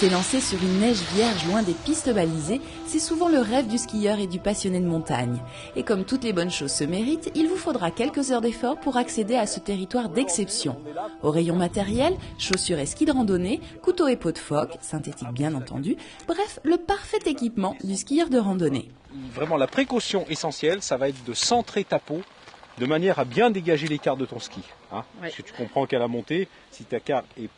S'élancer sur une neige vierge loin des pistes balisées, c'est souvent le rêve du skieur et du passionné de montagne. Et comme toutes les bonnes choses se méritent, il vous faudra quelques heures d'effort pour accéder à ce territoire d'exception. Au rayon matériel, chaussures et skis de randonnée, couteaux et peaux de phoque, synthétiques bien entendu, bref, le parfait équipement du skieur de randonnée. Vraiment la précaution essentielle, ça va être de centrer ta peau de manière à bien dégager l'écart de ton ski. Hein, ouais. Parce que tu comprends qu'à la montée, si ta carte est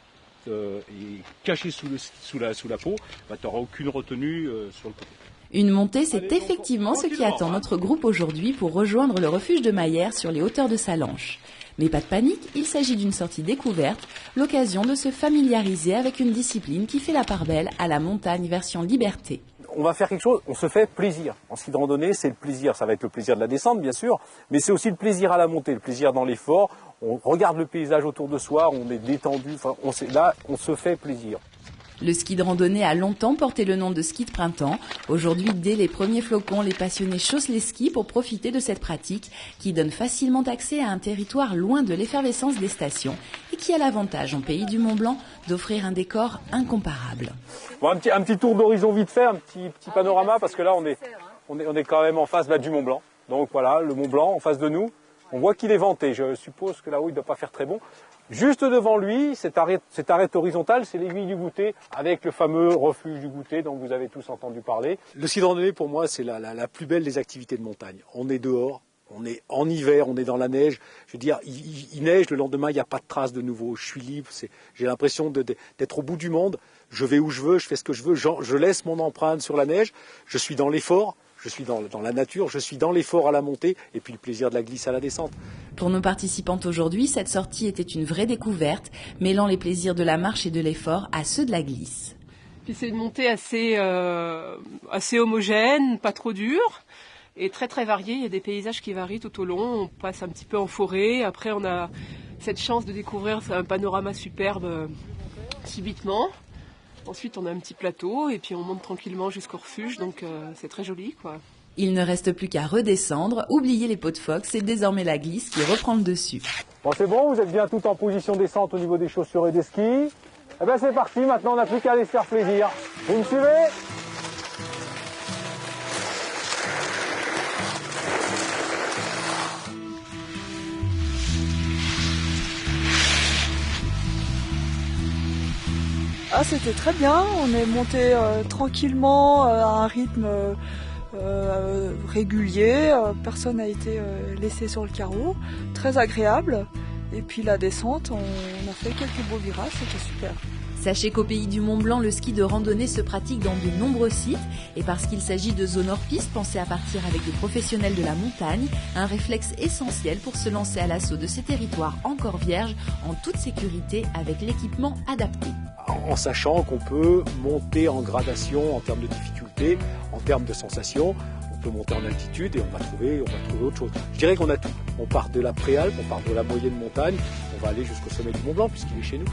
caché sous la peau, bah, tu n'auras aucune retenue sur le côté. Une montée, c'est effectivement ce qui attend notre groupe aujourd'hui pour rejoindre le refuge de Mayères sur les hauteurs de Sallanches. Mais pas de panique, il s'agit d'une sortie découverte, l'occasion de se familiariser avec une discipline qui fait la part belle à la montagne version liberté. On va faire quelque chose, on se fait plaisir. En ski de randonnée, c'est le plaisir. Ça va être le plaisir de la descente, bien sûr, mais c'est aussi le plaisir à la montée, le plaisir dans l'effort. On regarde le paysage autour de soi, on est détendu, enfin, là, on se fait plaisir. Le ski de randonnée a longtemps porté le nom de ski de printemps. Aujourd'hui, dès les premiers flocons, les passionnés chaussent les skis pour profiter de cette pratique qui donne facilement accès à un territoire loin de l'effervescence des stations et qui a l'avantage, en pays du Mont-Blanc, d'offrir un décor incomparable. Bon, un petit tour d'horizon vite fait, un petit panorama, parce que là, on est quand même en face du Mont-Blanc. Donc voilà, le Mont-Blanc en face de nous. On voit qu'il est venté. Je suppose que là-haut, il ne doit pas faire très bon. Juste devant lui, cette arête horizontale, c'est l'aiguille du Goûter, avec le fameux refuge du Goûter dont vous avez tous entendu parler. Le ski de randonnée, pour moi, c'est la plus belle des activités de montagne. On est dehors, on est en hiver, on est dans la neige. Je veux dire, il neige, le lendemain, il n'y a pas de traces de nouveau. Je suis libre, j'ai l'impression d'être au bout du monde. Je vais où je veux, je fais ce que je veux, je laisse mon empreinte sur la neige. Je suis dans l'effort. Je suis dans la nature, je suis dans l'effort à la montée et puis le plaisir de la glisse à la descente. Pour nos participantes aujourd'hui, cette sortie était une vraie découverte, mêlant les plaisirs de la marche et de l'effort à ceux de la glisse. Puis c'est une montée assez homogène, pas trop dure et très très variée. Il y a des paysages qui varient tout au long. On passe un petit peu en forêt. Après, on a cette chance de découvrir un panorama superbe subitement. Ensuite, on a un petit plateau et puis on monte tranquillement jusqu'au refuge, donc c'est très joli, quoi. Il ne reste plus qu'à redescendre, oublier les pots de phoque, c'est désormais la glisse qui reprend le dessus. Bon, c'est bon, vous êtes bien tout en position descente au niveau des chaussures et des skis. Eh bien, c'est parti, maintenant on n'a plus qu'à aller se faire plaisir. Vous me suivez ? Ah, c'était très bien, on est monté tranquillement à un rythme régulier, personne n'a été laissé sur le carreau, très agréable. Et puis la descente, on a fait quelques beaux virages, c'était super. Sachez qu'au pays du Mont-Blanc, le ski de randonnée se pratique dans de nombreux sites et parce qu'il s'agit de zones hors piste pensées à partir avec des professionnels de la montagne, un réflexe essentiel pour se lancer à l'assaut de ces territoires encore vierges en toute sécurité avec l'équipement adapté. En sachant qu'on peut monter en gradation en termes de difficulté, en termes de sensations, on peut monter en altitude et on va trouver autre chose. Je dirais qu'on a tout. On part de la préalpe, on part de la moyenne montagne, on va aller jusqu'au sommet du Mont-Blanc puisqu'il est chez nous.